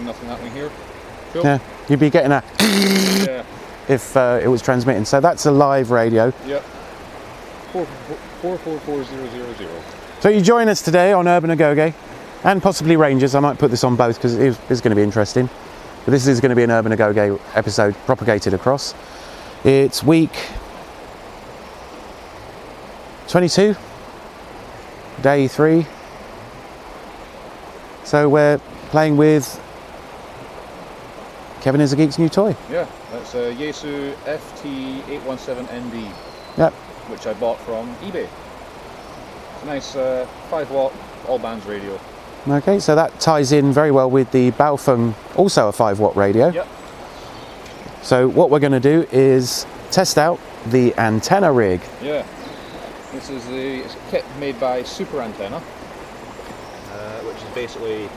nothing happening here. Cool. Yeah, you'd be getting a Yeah. if it was transmitting. So that's a live radio. Yep. 444000. So you join us today on Urban Agoge and possibly Rangers. I might put this on both because it is going to be interesting. But this is going to be an Urban Agoge episode propagated across. It's week 22, day 3. So we're playing with Kevin Is a Geek's new toy. Yeah, that's a Yaesu FT817ND. Yep. Which I bought from eBay. It's a nice 5 watt all bands radio. Okay, so that ties in very well with the Baofeng, also a 5 watt radio. Yep. So what we're going to do is test out the antenna rig. Yeah. This is it's a kit made by Super Antenna, which is basically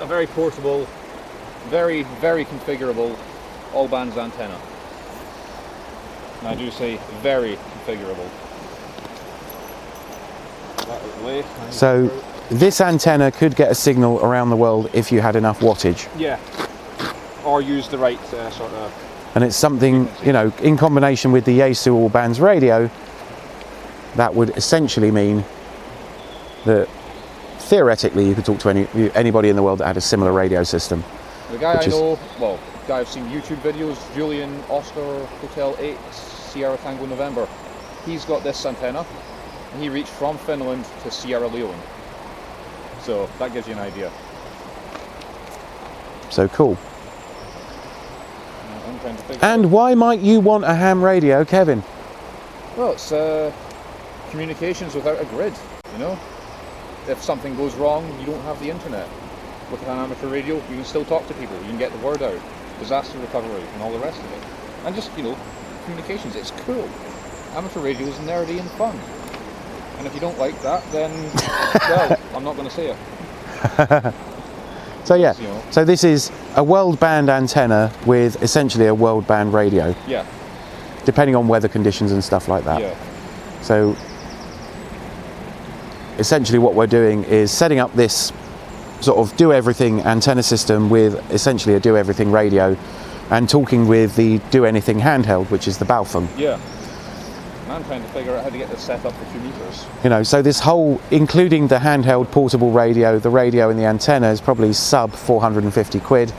a very portable, very, very configurable all bands antenna. And I do say very configurable. So this antenna could get a signal around the world if you had enough wattage. Yeah. Or use the right sort of... And it's something, you know, in combination with the Yaesu all bands radio, that would essentially mean that theoretically you could talk to anybody in the world that had a similar radio system. The guy I know, well, the guy I've seen YouTube videos, Julian Oscar Hotel 8 Sierra Tango November, he's got this antenna and he reached from Finland to Sierra Leone. So that gives you an idea. So cool. I'm trying to think. And why might you want a ham radio, Kevin? Well, it's communications without a grid, you know? If something goes wrong, you don't have the internet. With an amateur radio, you can still talk to people, you can get the word out, disaster recovery and all the rest of it. And just, you know, communications, it's cool. Amateur radio is nerdy and fun. And if you don't like that, then, well, I'm not going to say it. So yeah, You know. so this is a world band antenna with essentially a world band radio, Yeah, depending on weather conditions and stuff like that. yeah, So essentially what we're doing is setting up this sort of do everything antenna system with essentially a do everything radio and talking with the do anything handheld, which is the Baofeng. yeah. And I'm trying to figure out how to get this set up for 2 meters. You know, so this whole, including the handheld portable radio, the radio and the antenna is probably sub 450 quid.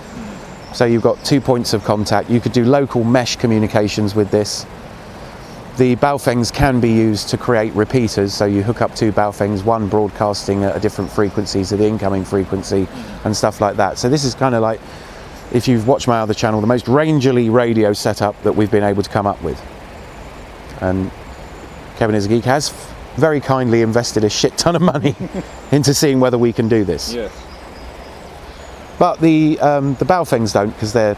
So you've got 2 points of contact. You could do local mesh communications with this. The Baofengs can be used to create repeaters, so you hook up 2 Baofengs, one broadcasting at a different frequency to the incoming frequency and stuff like that. So this is kind of like, if you've watched my other channel, the most rangerly radio setup that we've been able to come up with. And Kevin Is a Geek has very kindly invested a shit ton of money into seeing whether we can do this. Yes. But the Baofengs don't, because they're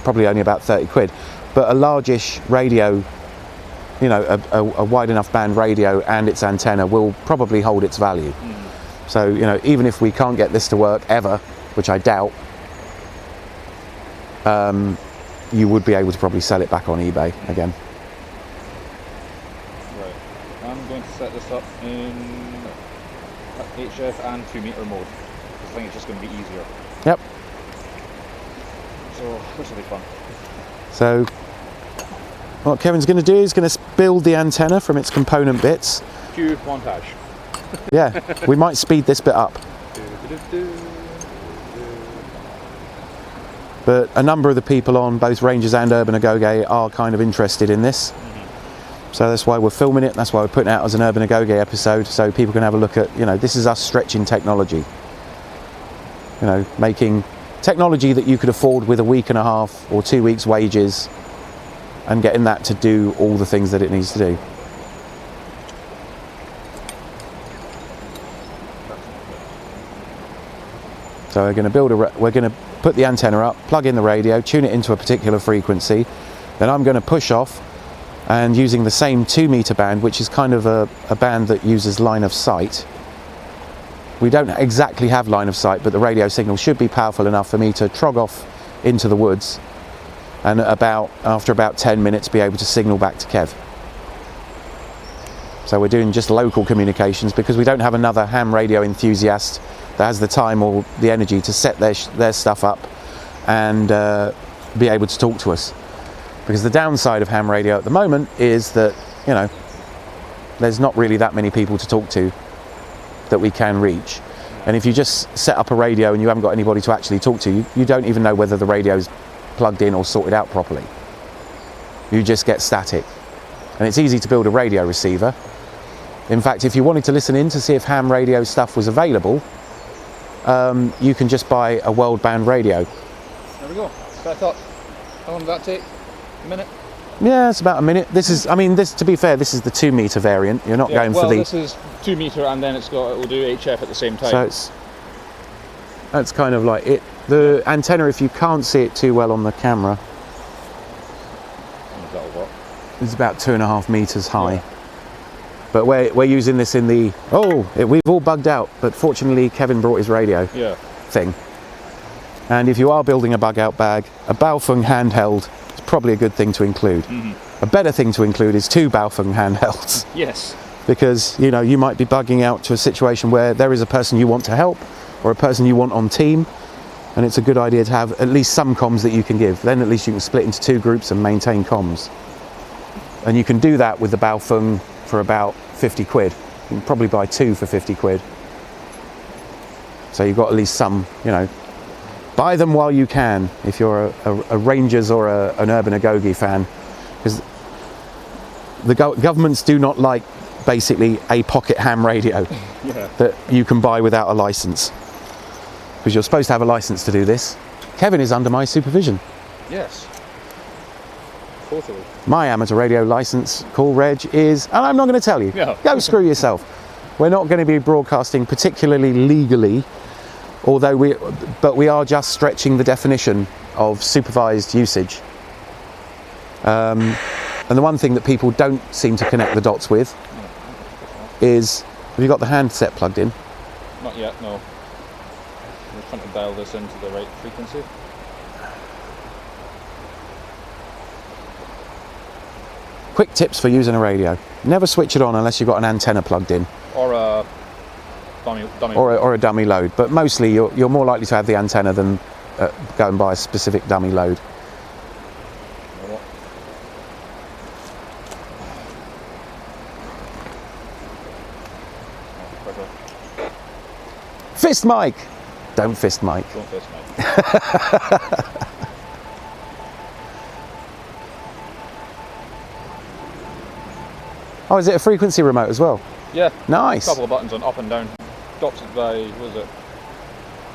probably only about 30 quid. But a largish radio, you know, a wide enough band radio and its antenna will probably hold its value. So, you know, even if we can't get this to work ever, which I doubt, you would be able to probably sell it back on eBay again. Right. I'm going to set this up in HF and 2 meter mode. I think it's just going to be easier. Yep. So this will be fun. So what Kevin's going to do is going to build the antenna from its component bits. Cue montage. Yeah, we might speed this bit up. But a number of the people on both Rangers and Urban Agoge are kind of interested in this. So that's why we're filming it, that's why we're putting it out as an Urban Agoge episode, so people can have a look at, you know, this is us stretching technology. You know, making technology that you could afford with a week and a half or 2 weeks wages and getting that to do all the things that it needs to do. So we're going to put the antenna up, plug in the radio, tune it into a particular frequency. Then I'm going to push off, and using the same 2 meter band, which is kind of a band that uses line of sight. We don't exactly have line of sight, but the radio signal should be powerful enough for me to trog off into the woods and after about 10 minutes be able to signal back to Kev. So we're doing just local communications because we don't have another ham radio enthusiast that has the time or the energy to set their stuff up and be able to talk to us. Because the downside of ham radio at the moment is that, you know, there's not really that many people to talk to that we can reach. And if you just set up a radio and you haven't got anybody to actually talk to, you don't even know whether the radio's plugged in or sorted out properly. You just get static. And it's easy to build a radio receiver. In fact, if you wanted to listen in to see if ham radio stuff was available, you can just buy a world band radio. There we go. So I thought, how long did that take? A minute? Yeah, it's about a minute. This is, I mean, this, to be fair, this is the 2 meter variant. You're not going for the... this is 2 meter, and then it will do HF at the same time. So that's kind of like it. The antenna, if you can't see it too well on the camera, is about 2.5 meters high. Yeah. But we're using this in the... we've all bugged out, but fortunately Kevin brought his radio thing. And if you are building a bug out bag, a Baofeng handheld is probably a good thing to include. A better thing to include is 2 Baofeng handhelds. Yes. Because, you know, you might be bugging out to a situation where there is a person you want to help or a person you want on team, and it's a good idea to have at least some comms that you can give. Then at least you can split into 2 groups and maintain comms. And you can do that with the Baofeng for about 50 quid. You can probably buy 2 for 50 quid. So you've got at least some, you know. Buy them while you can if you're a Rangers or an Urban Agogi fan. Because the governments do not like basically a pocket ham radio that you can buy without a license. Because you're supposed to have a license to do this. Kevin is under my supervision. Yes. Totally. My amateur radio license call reg is, and I'm not going to tell you. No. Go screw yourself. We're not going to be broadcasting particularly legally, but we are just stretching the definition of supervised usage. And the one thing that people don't seem to connect the dots with is, have you got the handset plugged in? Not yet, no. We're trying to dial this into the right frequency. Quick tips for using a radio. Never switch it on unless you've got an antenna plugged in. Or a dummy or a dummy load. But mostly you're more likely to have the antenna than go and buy a specific dummy load. Fist mic! Don't fist mic. Don't fist mic. Oh, is it a frequency remote as well? Yeah. Nice. A couple of buttons on up and down. Drops it by, what is it?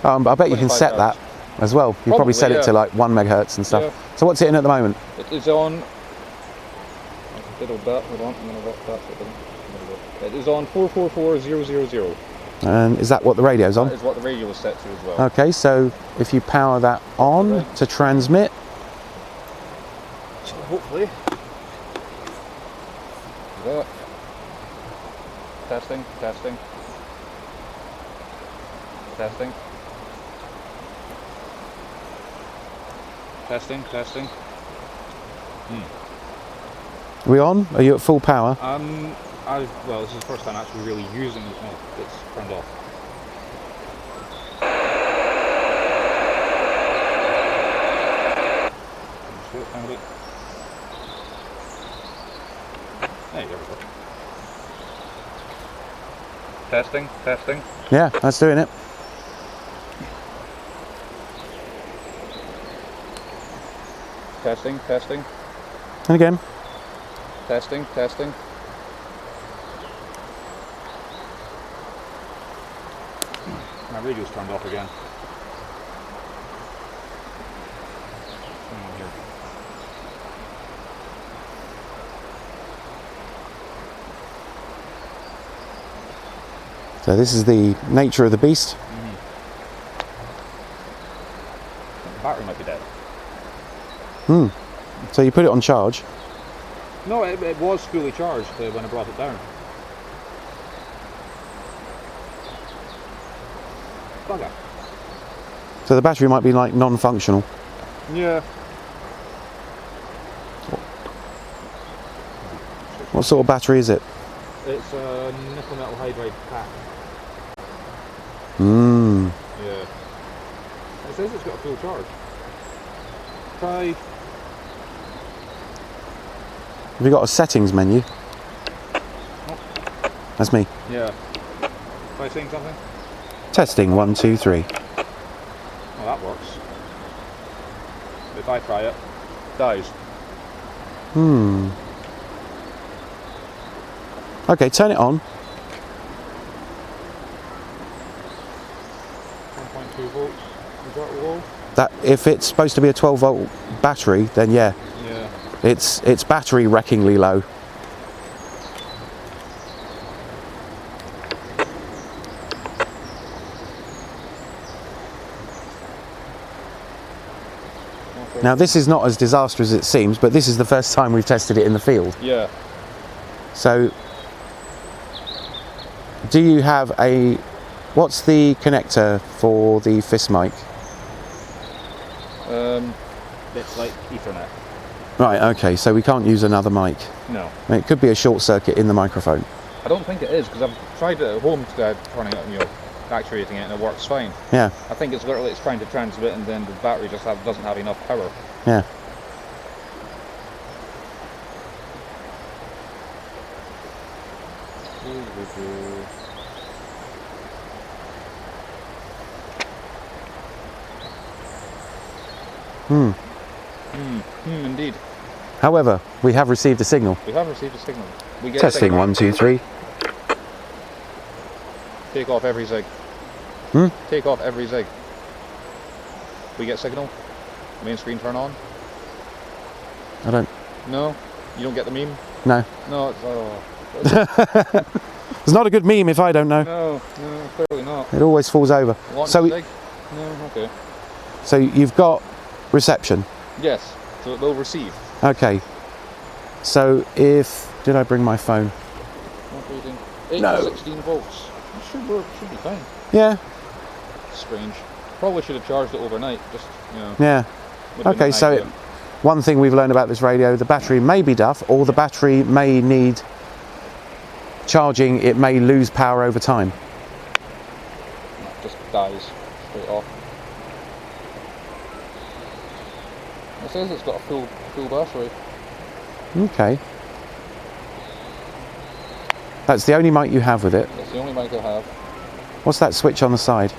I bet you can set hertz. that as well. You probably set it to like 1 megahertz and stuff. Yeah. So what's it in at the moment? It is on... Hold on, I'm going to that. It is on 444000. And is that what the radio's on? That is what the radio is set to as well. Okay, so if you power that on to transmit. So hopefully... That. Testing. Testing. Are we on? Are you at full power? Well, this is the first time actually really using it. Oh, it's turned off. Hey, there we go. Testing. Yeah, that's doing it. Testing. And again. Testing. My radio's turned off again. Here. So this is the nature of the beast. The battery might be dead. So you put it on charge. No, it was fully charged when I brought it down. Bugger. So the battery might be like non-functional. Yeah. What sort of battery is it? It's a nickel metal hydride pack. Yeah. Yeah. It says it's got a full charge. Try. Have you got a settings menu? Oh. That's me. Yeah. Try saying something? Testing 1, 2, 3. Oh, that works. If I try it, dies. Okay, turn it on. 1.2 volts. Is that low? That if it's supposed to be a 12-volt battery, then yeah, Yeah. it's battery wreckingly low. Now this is not as disastrous as it seems, but this is the first time we've tested it in the field. Yeah. So, do you have a, what's the connector for the fist mic? It's like Ethernet. Right, okay, so we can't use another mic. No. I mean, it could be a short circuit in the microphone. I don't think it is, because I've tried it at home, turning it, actuating it, and it works fine. Yeah, I think it's literally it's trying to transmit, and then the battery just doesn't have enough power. yeah. Indeed. However, we have received a signal. We have received a signal. We get Testing 1, 2, 3. Take off every zig. Take off every zig. We get signal. Main screen turn on. I don't. No, you don't get the meme. No. No, it's It's not a good meme if I don't know. no, clearly not. It always falls over. Launch So, zig. No, okay. so you've got reception. Yes, so it will receive. Okay. So if, did I bring my phone? Not reading. 8 No. to 16 volts. It should work. Should be fine. Yeah. Strange. Probably should have charged it overnight. Just Yeah. would have been Okay, so ideal. one thing we've learned about this radio, the battery may be duff, or the battery may need charging, it may lose power over time. Just dies straight off. It says it's got a full battery. Okay. That's the only mic you have with it. That's the only mic I have. What's that switch on the side?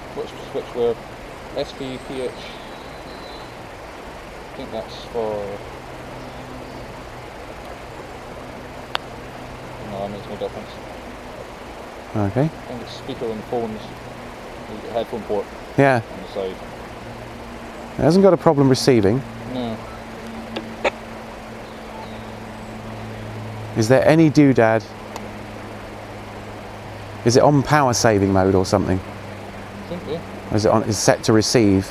Switch where SPPH. I think that's for. No, that makes no difference. Okay. I think it's speaker and phones. There's a headphone port Yeah. on the side. It hasn't got a problem receiving. No. Is there any doodad? Is it on power saving mode or something? I think yeah. Or is it on, is set to receive?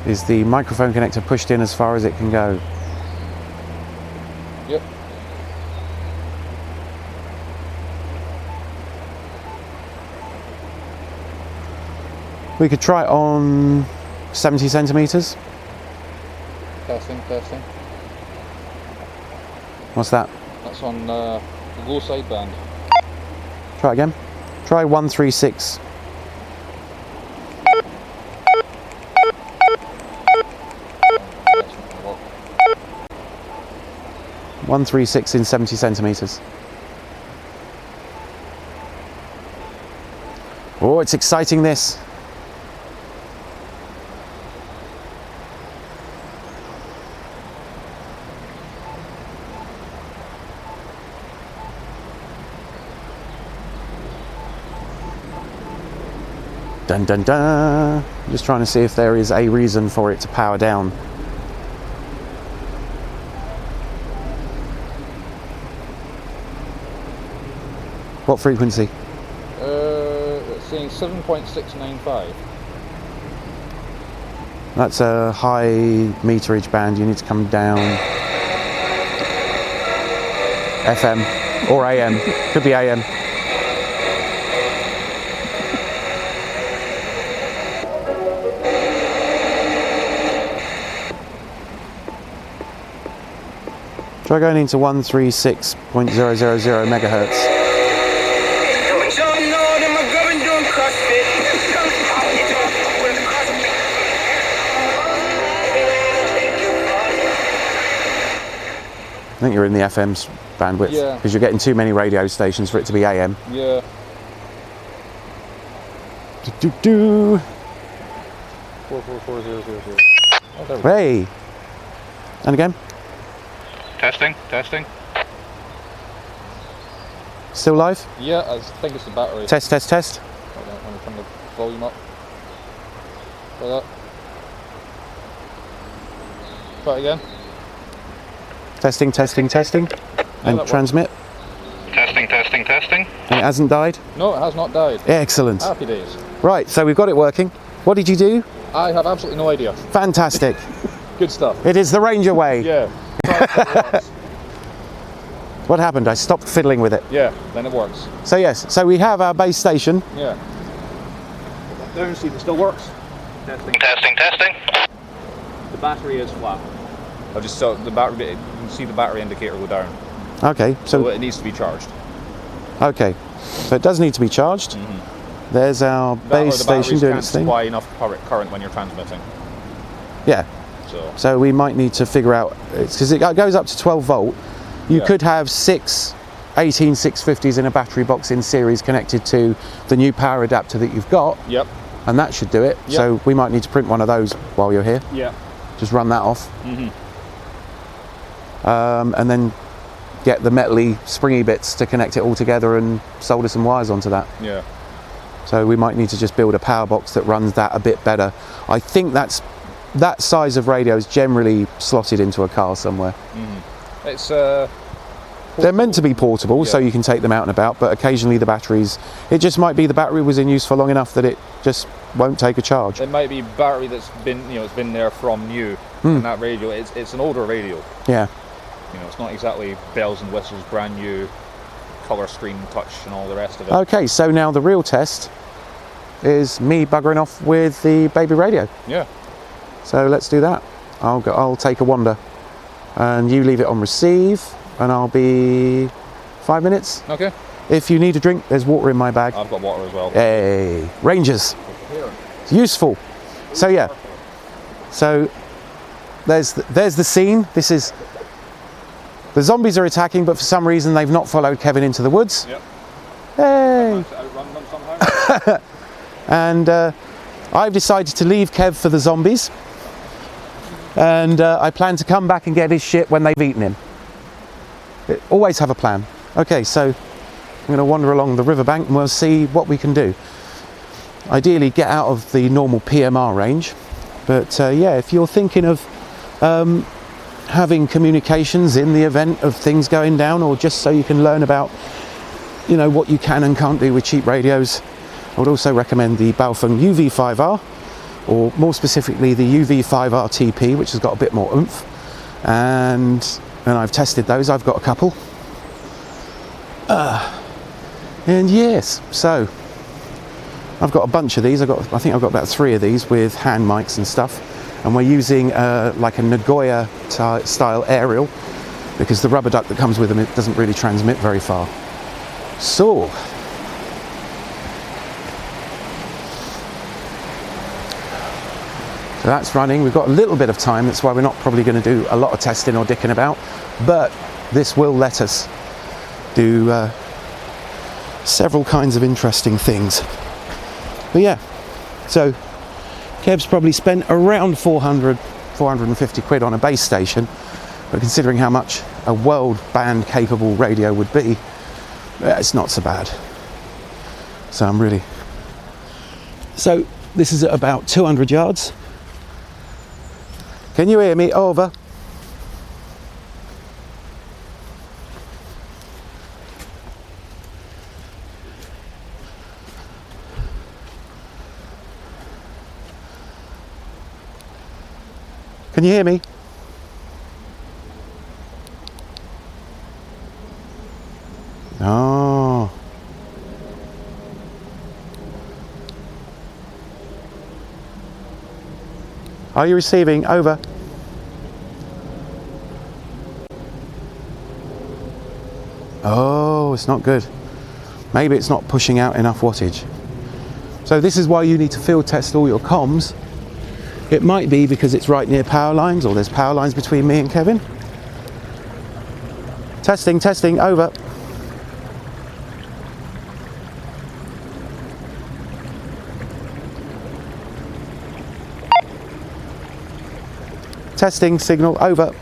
Is the microphone connector pushed in as far as it can go? Yep. We could try it on 70 centimeters. Testing. What's that? That's on the low side band. Try again. Try 136. That's not gonna work. 136 in 70 centimeters. Oh, it's exciting, this. Dun dun dun. I'm just trying to see if there is a reason for it to power down. What frequency? It's saying 7.695. That's a high meterage band. You need to come down. FM or AM. Could be AM. Try going into 136.000 megahertz. I think you're in the FM's bandwidth. Yeah. Because you're getting too many radio stations for it to be AM. Yeah. Do. 444,000. Oh, there we go. Hey. And again. Testing. Still live? Yeah, I think it's the battery. Test. Hold on, let me turn the volume up. Like that. Try it again. Testing. And that transmit. Testing. And it hasn't died? No, it has not died. Excellent. Happy days. Right, so we've got it working. What did you do? I have absolutely no idea. Fantastic. Good stuff. It is the Ranger way. Yeah. What happened? I stopped fiddling with it. Yeah, then it works. So yes, so we have our base station. Yeah. Down, see if it still works. Testing. The battery is flat. I just saw the battery. You can see the battery indicator go down. Okay, So it needs to be charged. okay, so it does need to be charged. There's our base station doing its thing. Supply enough current when you're transmitting. Yeah. So we might need to figure out, because it goes up to 12 volt. You could have 6 18650s in a battery box in series connected to the new power adapter that you've got. Yep. And that should do it. Yep. So we might need to print one of those while you're here. Yeah. Just run that off. And then get the metally springy bits to connect it all together and solder some wires onto that. Yeah. So we might need to just build a power box that runs that a bit better. I think that size of radio is generally slotted into a car somewhere. It's they're meant to be portable, so you can take them out and about, but occasionally the batteries, it just might be the battery was in use for long enough that it just won't take a charge. It might be battery that's been, it's been there from new. And that radio, it's an older radio. Yeah. It's not exactly bells and whistles, brand new, colour screen touch and all the rest of it. Okay, so now the real test is me buggering off with the baby radio. Yeah. So let's do that. I'll take a wander, and you leave it on receive, and I'll be 5 minutes. Okay. If you need a drink, there's water in my bag. I've got water as well. Hey, Rangers. It's useful. So yeah. So there's the scene. This is the zombies are attacking, but for some reason they've not followed Kevin into the woods. Yep. Hey. Outrun them somehow. And I've decided to leave Kev for the zombies, and I plan to come back and get his shit when they've eaten him. Always have a plan. Okay, so I'm going to wander along the riverbank and we'll see what we can do. Ideally get out of the normal PMR range, but yeah, if you're thinking of having communications in the event of things going down, or just so you can learn about what you can and can't do with cheap radios, I would also recommend the Baofeng UV5R, or more specifically the UV5R TP, which has got a bit more oomph. And I've tested those, I've got a couple. And yes, so I've got a bunch of these. I think I've got about 3 of these with hand mics and stuff. And we're using like a Nagoya style aerial, because the rubber duck that comes with them, it doesn't really transmit very far. So that's running. We've got a little bit of time, that's why we're not probably going to do a lot of testing or dicking about, but this will let us do several kinds of interesting things. But yeah, so Kev's probably spent around 450 quid on a base station, but considering how much a world band capable radio would be, it's not so bad. So so this is at about 200 yards. Can you hear me? Over. Can you hear me? Oh. Are you receiving? Over. Oh, it's not good. Maybe it's not pushing out enough wattage. So this is why you need to field test all your comms. It might be because it's right near power lines, or there's power lines between me and Kevin. Testing, testing, over. Testing, signal, over.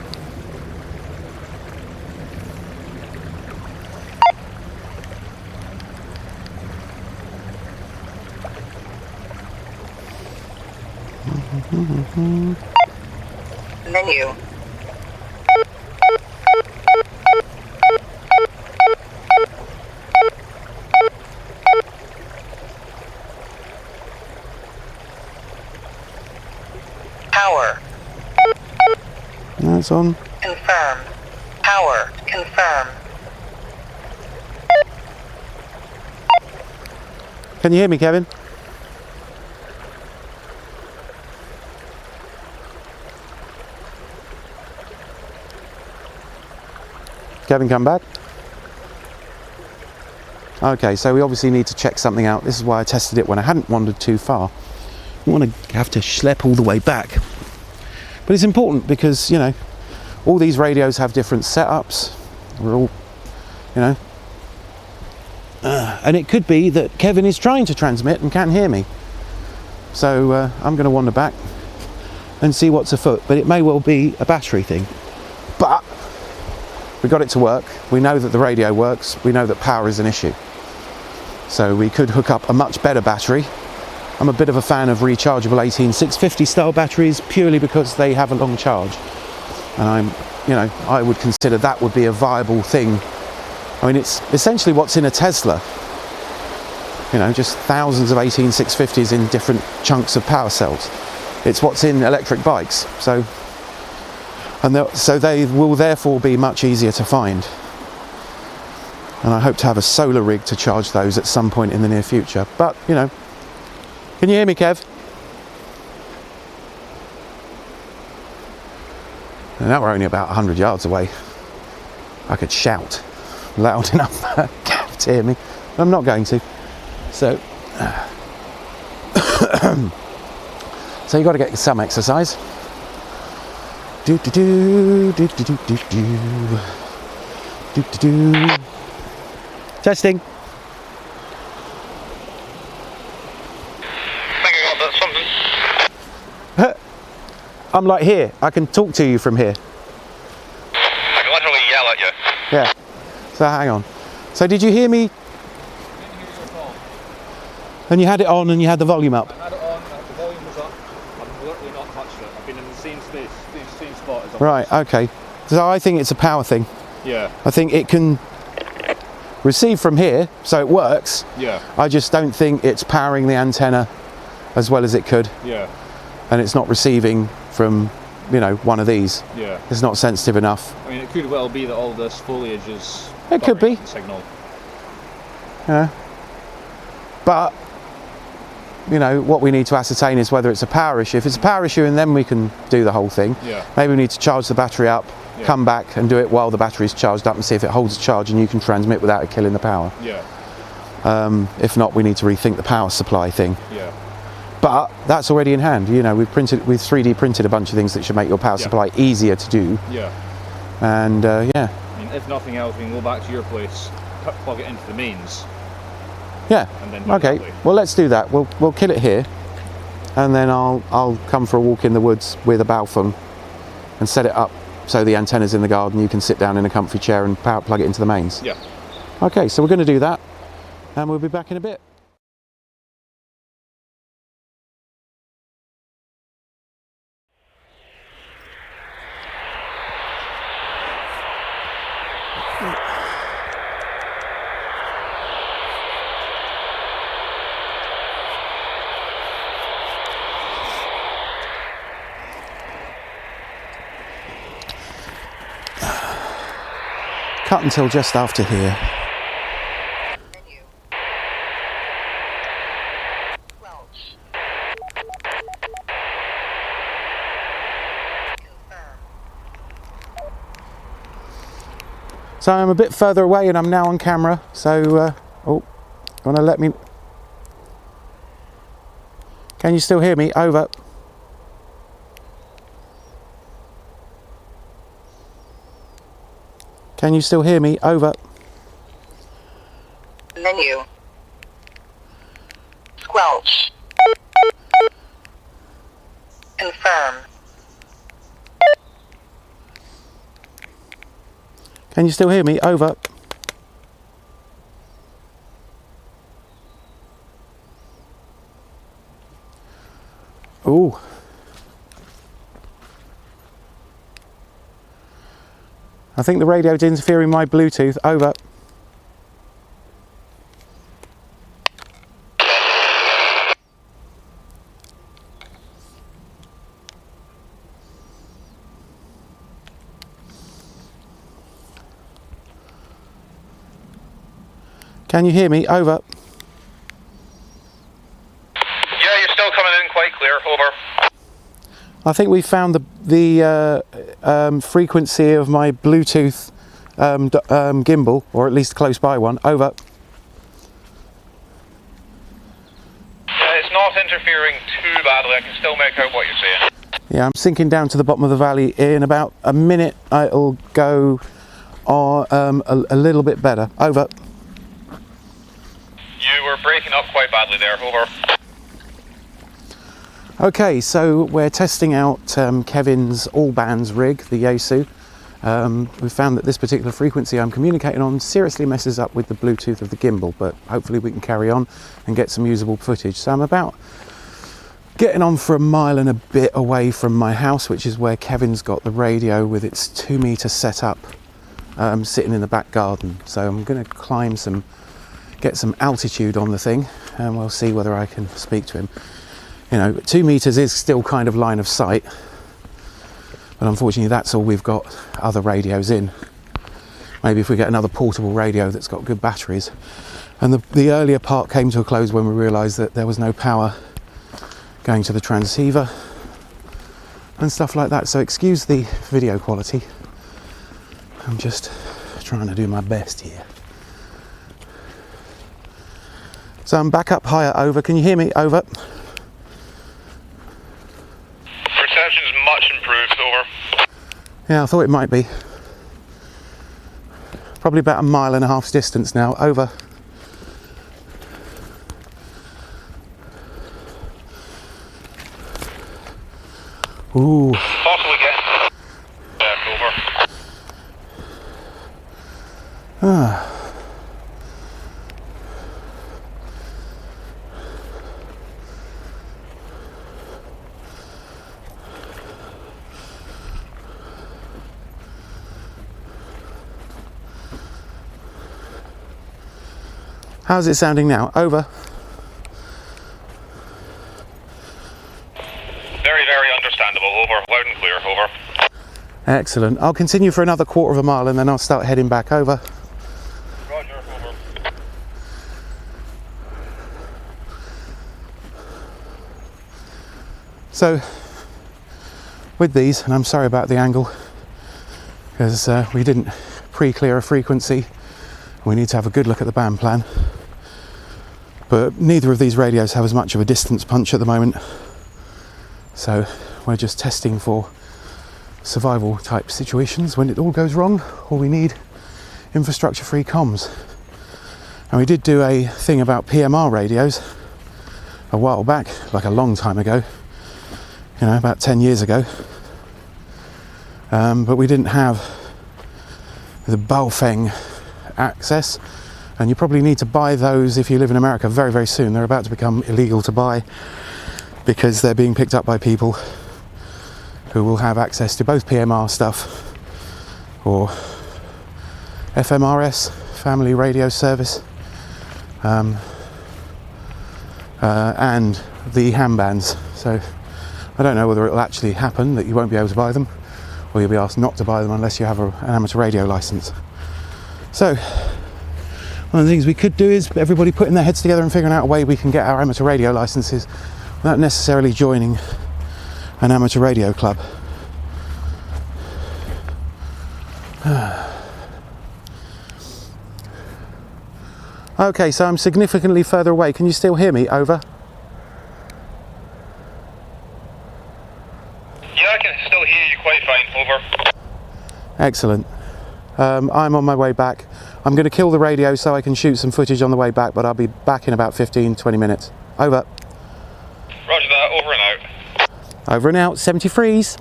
Menu. Power. That's on. Confirm. Power. Confirm. Can you hear me, Kevin? Kevin, come back. Okay, so we obviously need to check something out. This is why I tested it when I hadn't wandered too far. I don't want to have to schlep all the way back. But it's important because, you know, all these radios have different setups. We're all, you know. And it could be that Kevin is trying to transmit and can't hear me. So I'm going to wander back and see what's afoot. But it may well be a battery thing. But we got it to work. We know that the radio works. We know that power is an issue. So we could hook up a much better battery. I'm a bit of a fan of rechargeable 18650 style batteries purely because they have a long charge. And I would consider that would be a viable thing. I mean, it's essentially what's in a Tesla. You know, just thousands of 18650s in different chunks of power cells. It's what's in electric bikes. So they will therefore be much easier to find. And I hope to have a solar rig to charge those at some point in the near future. But, you know, can you hear me, Kev? And now we're only about 100 yards away. I could shout loud enough for Kev to hear me. But I'm not going to. So, so you've got to get some exercise. Do do do do do do do do do do. Testing. I think I got something. I'm like here. I can talk to you from here. I can literally yell at you. Yeah. So hang on. So did you hear me? I didn't hear your call. And you had it on and you had the volume up. I had it on, the volume was up. I've literally not touched it. I've been in the same space, same spot as Right. Okay. So I think it's a power thing. Yeah. I think it can receive from here, so it works. Yeah. I just don't think it's powering the antenna as well as it could, Yeah. and it's not receiving from, you know, one of these. Yeah. It's not sensitive enough. I mean, it could well be that all this foliage is. It could be. the signal. Yeah. But, you know, what we need to ascertain is whether it's a power issue. If it's a power issue, and then we can do the whole thing. Yeah. Maybe we need to charge the battery up, Yeah. come back and do it while the battery's charged up and see if it holds a charge and you can transmit without it killing the power. Yeah. If not, we need to rethink the power supply thing. Yeah. But that's already in hand. You know, we've 3D printed a bunch of things that should make your power Yeah. supply easier to do. Yeah. And yeah, I mean, if nothing else, we can go back to your place, plug it into the mains, yeah. and then do it Okay. that way. Well, let's do that. We'll kill it here, and then I'll come for a walk in the woods with a Baofeng and set it up so the antenna's in the garden. You can sit down in a comfy chair and power plug it into the mains. Yeah. Okay. So we're going to do that, and we'll be back in a bit. Cut until just after here. Menu. Welch. Confirm. So I'm a bit further away and I'm now on camera. So, oh, want to let me? Can you still hear me? Over. Can you still hear me? Over. Menu. Squelch. Confirm. Can you still hear me? Over. Ooh. I think the radio's interfering with my Bluetooth. Over. Can you hear me? Over. Yeah, you're still coming in quite clear. Over. I think we found the frequency of my Bluetooth gimbal, or at least close by one. Over. Yeah, it's not interfering too badly. I can still make out what you're saying. Yeah, I'm sinking down to the bottom of the valley. In about a minute, it'll go a little bit better. Over. You were breaking up quite badly there. Over. Okay, so we're testing out Kevin's all bands rig, the Yaesu. We found that this particular frequency I'm communicating on seriously messes up with the Bluetooth of the gimbal, but hopefully we can carry on and get some usable footage. So I'm about getting on for a mile and a bit away from my house, which is where Kevin's got the radio with its 2-meter setup sitting in the back garden. So I'm going to get some altitude on the thing, and we'll see whether I can speak to him. You know, 2 meters is still kind of line of sight, but unfortunately that's all we've got other radios in. Maybe if we get another portable radio that's got good batteries. And the earlier part came to a close when we realised that there was no power going to the transceiver and stuff like that. So excuse the video quality. I'm just trying to do my best here. So I'm back up higher. Over. Can you hear me? Over. Reception's much improved. Over. Yeah, I thought it might be. Probably about 1.5 miles distance now. Over. Ooh. Possibly getting over. Ah. How's it sounding now? Over. Very, very understandable. Over. Loud and clear. Over. Excellent. I'll continue for another 1/4 mile and then I'll start heading back. Over. Roger. Over. So, with these, and I'm sorry about the angle, because we didn't pre-clear a frequency. We need to have a good look at the band plan. But neither of these radios have as much of a distance punch at the moment. So we're just testing for survival type situations when it all goes wrong, or we need infrastructure free comms. And we did do a thing about PMR radios a while back, like a long time ago, you know, about 10 years ago. But we didn't have the Baofeng access, and you probably need to buy those if you live in America very, very soon. They're about to become illegal to buy because they're being picked up by people who will have access to both PMR stuff or FMRS, Family Radio Service, and the ham bands. So I don't know whether it'll actually happen that you won't be able to buy them, or you'll be asked not to buy them unless you have an amateur radio license. So one of the things we could do is everybody putting their heads together and figuring out a way we can get our amateur radio licenses without necessarily joining an amateur radio club. Okay, so I'm significantly further away. Can you still hear me? Over. Yeah, I can still hear you quite fine. Over. Excellent. I'm on my way back. I'm going to kill the radio so I can shoot some footage on the way back, but I'll be back in about 15-20 minutes. Over. Roger that, over and out. Over and out, 73s.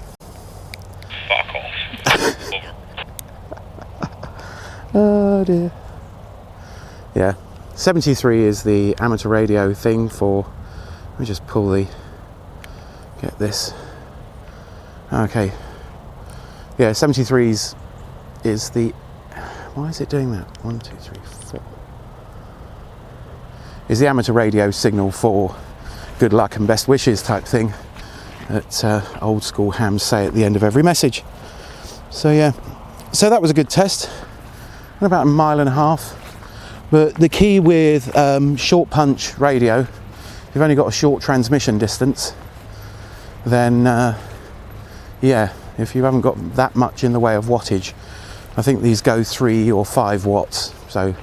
Fuck off. Over. Oh dear. Yeah, 73 is the amateur radio thing for, let me just pull the, get this. Okay. Yeah, 73s is the, why is it doing that? 1, 2, 3, 4. Is the amateur radio signal for good luck and best wishes type thing that old school hams say at the end of every message. So yeah, so that was a good test. And about 1.5 miles. But the key with short punch radio, if you've only got a short transmission distance, then yeah, if you haven't got that much in the way of wattage, I think these go 3 or 5 watts. So,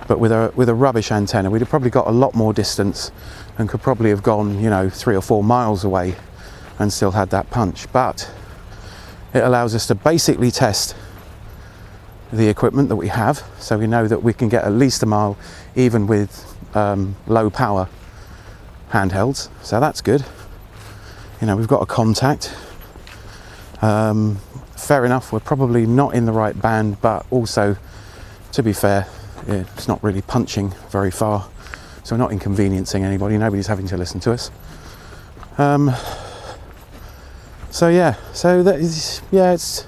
but with a rubbish antenna, we'd have probably got a lot more distance and could probably have gone, you know, 3 or 4 miles away and still had that punch. But it allows us to basically test the equipment that we have, so we know that we can get at least 1 mile even with low power handhelds, so that's good. You know, we've got a contact. Fair enough, we're probably not in the right band, but also, to be fair, it's not really punching very far, so we're not inconveniencing anybody. Nobody's having to listen to us. So yeah, so that is, yeah, it's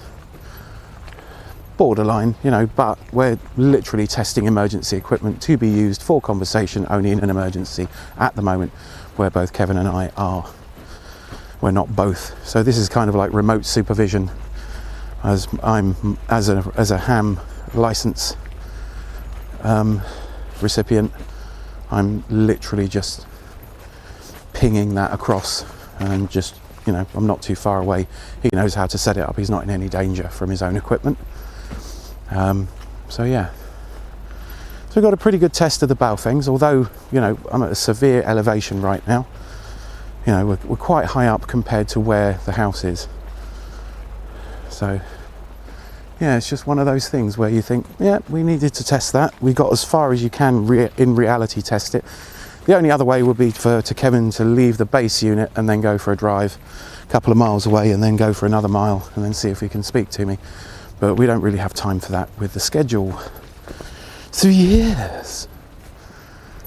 borderline, you know, but we're literally testing emergency equipment to be used for conversation only in an emergency at the moment, where both Kevin and I are. We're not both, so this is kind of like remote supervision, as I'm as a ham license recipient. I'm literally just pinging that across, and just, you know, I'm not too far away. He knows how to set it up. He's not in any danger from his own equipment. So yeah, so we've got a pretty good test of the Baofengs, although, you know, I'm at a severe elevation right now. You know, we're quite high up compared to where the house is. So yeah, it's just one of those things where you think, yeah, we needed to test that. We got as far as you can in reality test it. The only other way would be for Kevin to leave the base unit and then go for a drive a couple of miles away and then go for another mile and then see if he can speak to me. But we don't really have time for that with the schedule. So yes.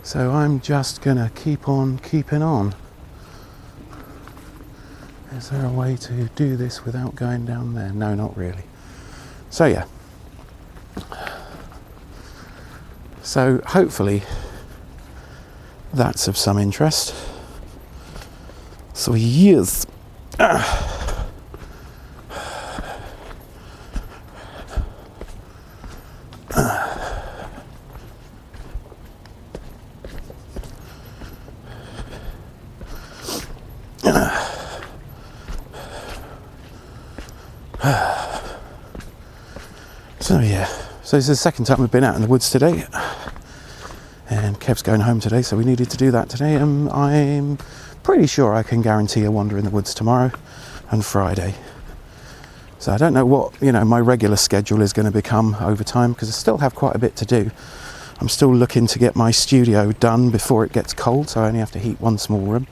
So I'm just gonna keep on keeping on. Is there a way to do this without going down there? No, not really. So yeah. So hopefully that's of some interest. So yes. So yeah, so this is the second time we've been out in the woods today, and Kev's going home today, so we needed to do that today. I'm pretty sure I can guarantee a wander in the woods tomorrow and Friday. So I don't know what, you know, my regular schedule is going to become over time, because I still have quite a bit to do. I'm still looking to get my studio done before it gets cold, so I only have to heat one small room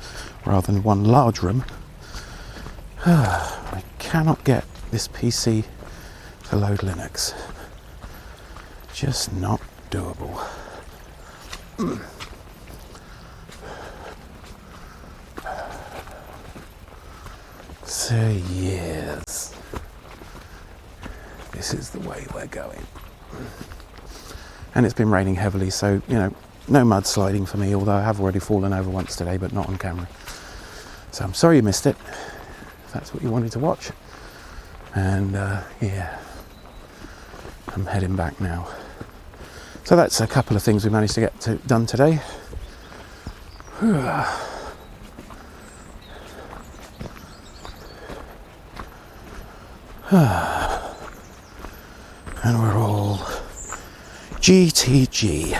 rather than one large room. I cannot get this PC to load Linux. Just not doable. So yes, this is the way we're going. And it's been raining heavily, so, you know, no mudsliding for me, although I have already fallen over once today, but not on camera. So I'm sorry you missed it, if that's what you wanted to watch. And yeah, I'm heading back now. So that's a couple of things we managed to get done today. And we're all GTG.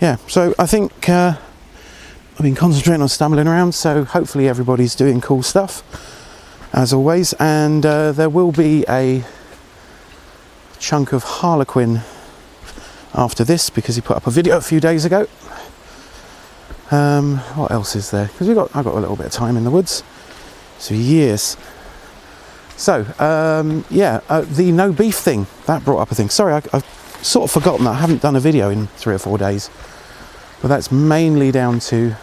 Yeah, so I think I've been concentrating on stumbling around, so hopefully everybody's doing cool stuff as always, and there will be a chunk of Harlequin after this because he put up a video a few days ago. What else is there? Because I've got a little bit of time in the woods, so years. So the no beef thing, that brought up a thing. Sorry, I've sort of forgotten that I haven't done a video in 3 or 4 days, but that's mainly down to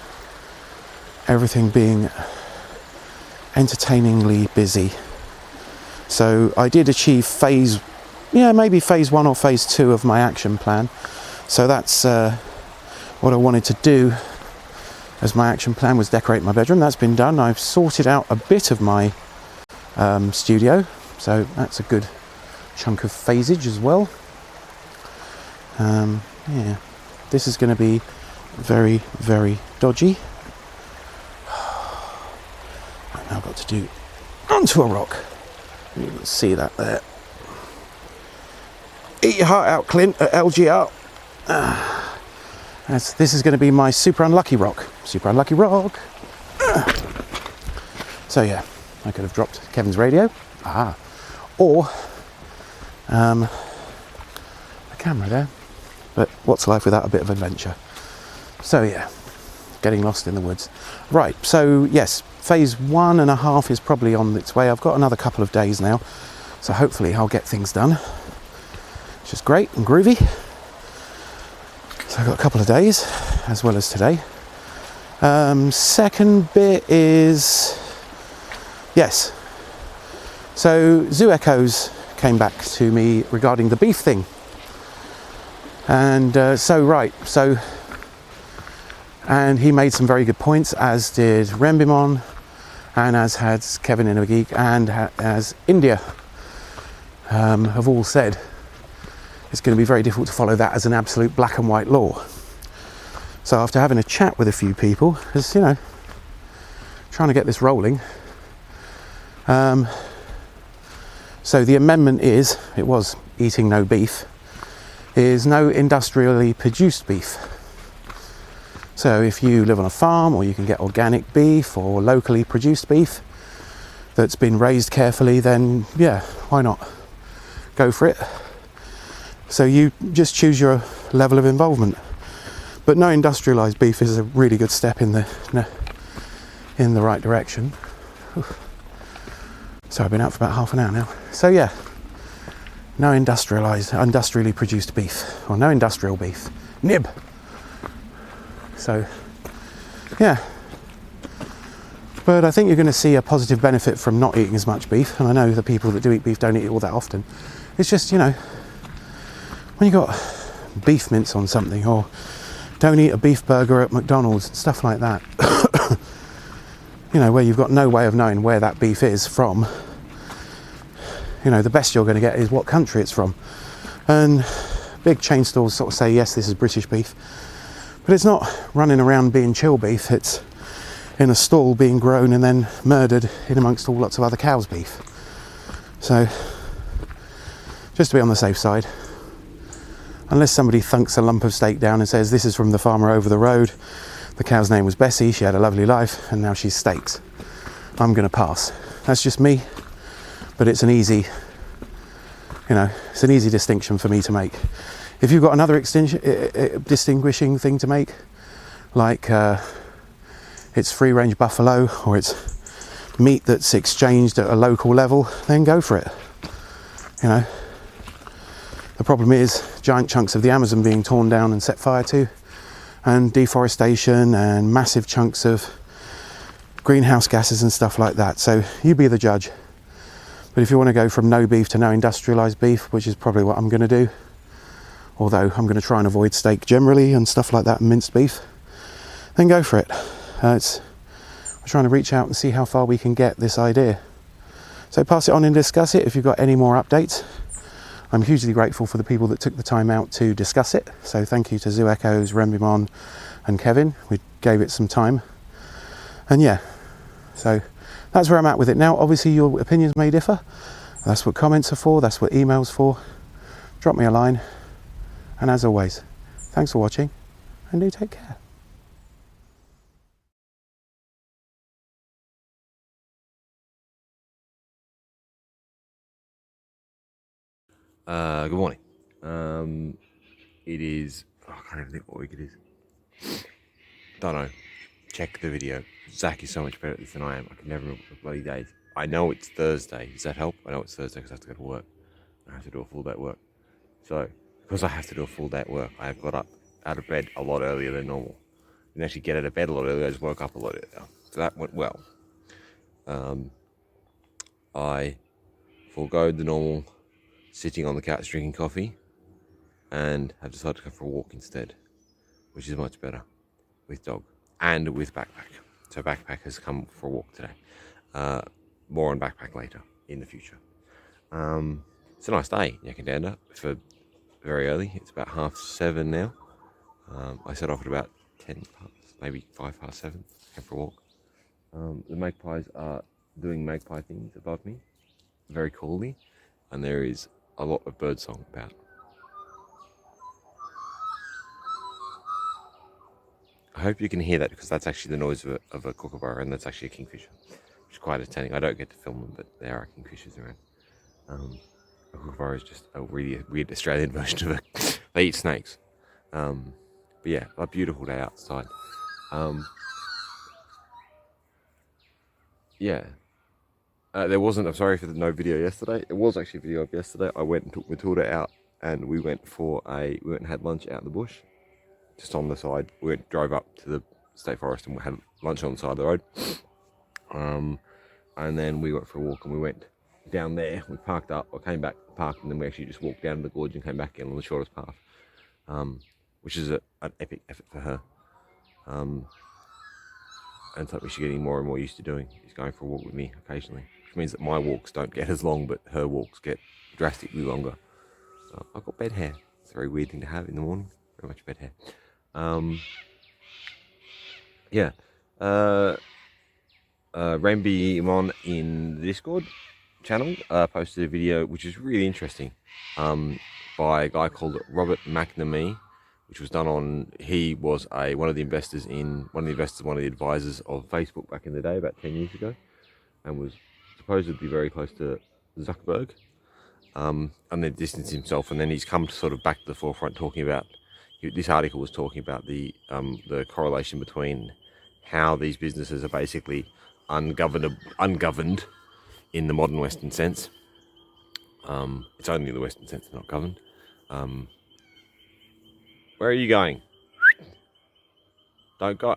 everything being entertainingly busy. So I did achieve maybe phase 1 or phase 2 of my action plan. So that's what I wanted to do as my action plan, was decorate my bedroom. That's been done. I've sorted out a bit of my studio, so that's a good chunk of phasage as well. Yeah, this is going to be very, very dodgy. I've now got to do onto a rock. You can see that there. Eat your heart out, Clint, at LGR. This is going to be my super unlucky rock. Super unlucky rock. So yeah, I could have dropped Kevin's radio. Or the camera there. But what's life without a bit of adventure? So yeah, getting lost in the woods. Right, so yes, phase 1.5 is probably on its way. I've got another couple of days now, so hopefully I'll get things done, which is great and groovy. So I've got a couple of days, as well as today. Second bit is, yes, so Zoo Echoes came back to me regarding the beef thing. And and he made some very good points, as did Rembimon, and as has Kevin in a Geek, and as India have all said, it's going to be very difficult to follow that as an absolute black and white law. So after having a chat with a few people, because, you know, trying to get this rolling, so the amendment is, it was eating no beef, is no industrially produced beef. So if you live on a farm, or you can get organic beef or locally produced beef that's been raised carefully, then yeah, why not? Go for it. So you just choose your level of involvement. But no industrialised beef is a really good step in the right direction. So I've been out for about half an hour now. So yeah, no industrially produced beef, or no industrial beef. Nib. So yeah, but I think you're going to see a positive benefit from not eating as much beef. And I know the people that do eat beef don't eat it all that often. It's just, you know, when you got beef mince on something, or don't eat a beef burger at McDonald's, stuff like that, you know, where you've got no way of knowing where that beef is from, you know, the best you're going to get is what country it's from. And big chain stores sort of say, yes, this is British beef, but it's not running around being chill beef. It's in a stall being grown and then murdered in amongst all lots of other cows' beef. So just to be on the safe side, unless somebody thunks a lump of steak down and says, this is from the farmer over the road, the cow's name was Bessie, she had a lovely life, and now she's steaks, I'm going to pass. That's just me, but it's an easy, you know, it's an easy distinction for me to make. If you've got another distinguishing thing to make, like it's free-range buffalo, or it's meat that's exchanged at a local level, then go for it. You know, the problem is giant chunks of the Amazon being torn down and set fire to, and deforestation and massive chunks of greenhouse gases and stuff like that. So you be the judge. But if you want to go from no beef to no industrialised beef, which is probably what I'm going to do, although I'm going to try and avoid steak generally and stuff like that, and minced beef, then go for it. We're trying to reach out and see how far we can get this idea. So pass it on and discuss it. If you've got any more updates, I'm hugely grateful for the people that took the time out to discuss it. So thank you to Zoo Echoes, Rembimon and Kevin. We gave it some time. And yeah, so that's where I'm at with it now. Obviously your opinions may differ. That's what comments are for, that's what emails for. Drop me a line. And as always, thanks for watching and do take care. Good morning. It is. Oh, I can't even think what week it is. Don't know. Check the video. Zach is so much better at this than I am. I can never remember the bloody days. I know it's Thursday. Does that help? I know it's Thursday because I have to go to work. I have to do a full day at work. So, because I have to do a full day at work, I have got up out of bed a lot earlier than normal. Didn't actually get out of bed a lot earlier. I just woke up a lot earlier. So that went well. I foregoed the normal sitting on the couch drinking coffee and have decided to go for a walk instead, which is much better with dog and with backpack. So backpack has come for a walk today. More on backpack later in the future. It's a nice day in Yakandanda for very early. It's about 7:30 now. I set off at about 10 past, maybe 7:05. Came for a walk. The magpies are doing magpie things above me very coolly, and there is a lot of birdsong about. I hope you can hear that because that's actually the noise of a kookaburra, and that's actually a kingfisher, which is quite entertaining. I don't get to film them, but there are kingfishers around. A kookaburra is just a really weird Australian version of it. They eat snakes. But yeah, a beautiful day outside. Yeah. There wasn't, I'm sorry for the no video yesterday. It was actually a video of yesterday. I went and took Matilda out and we went and had lunch out in the bush. Just on the side. We drove up to the state forest and we had lunch on the side of the road. And then we went for a walk and we went down there. We parked up, I came back, parked, and then we actually just walked down the gorge and came back in on the shortest path. Which is an epic effort for her. And something she's getting more and more used to doing. She's going for a walk with me occasionally. Which means that my walks don't get as long, but her walks get drastically longer. I've got bed hair. It's a very weird thing to have in the morning. Very much bed hair. Yeah. Rembimon in the Discord channel posted a video which is really interesting by a guy called Robert McNamee, which was done on. He was one of the advisors of Facebook back in the day, about 10 years ago, and was supposedly very close to Zuckerberg, and then distanced himself, and then he's come to sort of back to the forefront talking about. This article was talking about the correlation between how these businesses are basically ungoverned in the modern Western sense. It's only the Western sense, not governed. Where are you going? Don't go.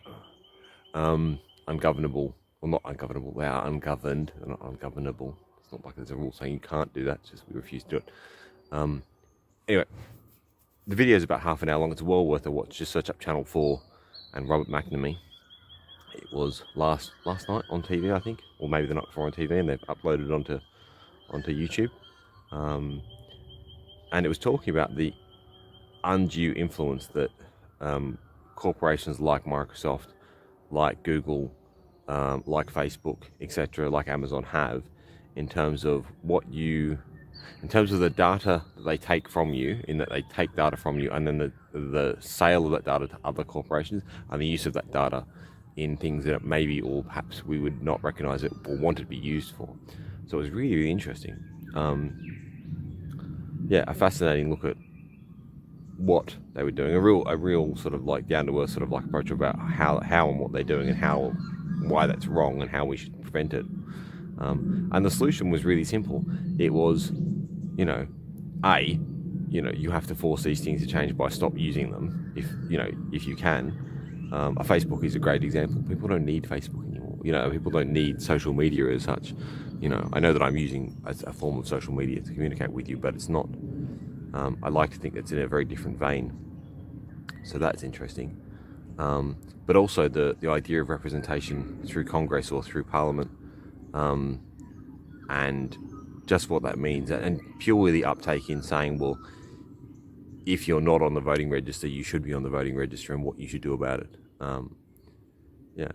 Ungovernable. Well, not ungovernable. They are ungoverned. They're not ungovernable. It's not like there's a rule saying you can't do that. It's just we refuse to do it. Anyway, the video is about half an hour long. It's well worth a watch. Just search up Channel 4 and Robert McNamee. It was last night on TV, I think, or maybe the night before on TV, and they've uploaded it onto YouTube. And it was talking about the undue influence that corporations like Microsoft, like Google, like Facebook, etc., like Amazon have in terms of the data that they take from you, in that they take data from you, and then the sale of that data to other corporations, and the use of that data in things that maybe or perhaps we would not recognize it or want it to be used for. So it was really, really interesting. Yeah, a fascinating look at what they were doing, a real sort of like down to earth sort of like approach about how and what they're doing and why that's wrong and how we should prevent it. And the solution was really simple. It was, you have to force these things to change by stop using them if you can. A Facebook is a great example. People don't need Facebook anymore. People don't need social media as such. I know that I'm using a form of social media to communicate with you, but it's not. I like to think it's in a very different vein. So that's interesting. But also the idea of representation through Congress or through Parliament, and just what that means, and purely the uptake in saying, well, if you're not on the voting register, you should be on the voting register, and what you should do about it. Yeah,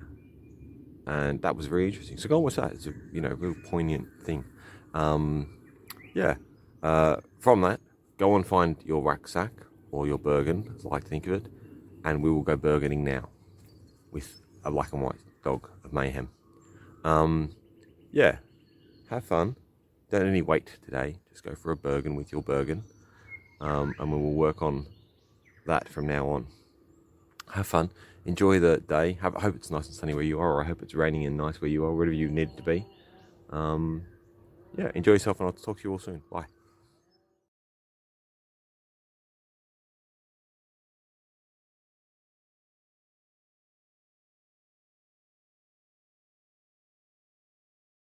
and that was very interesting. So go and watch that. It's a real poignant thing. Yeah. From that, go and find your rucksack or your Bergen, as I like to think of it, and we will go Bergening now with a black and white dog of mayhem. Yeah, have fun. Don't any wait today. Just go for a Bergen with your Bergen, and we will work on that from now on. Have fun. Enjoy the day. I hope it's nice and sunny where you are, or I hope it's raining and nice where you are, wherever you need to be. Yeah, enjoy yourself, and I'll talk to you all soon. Bye.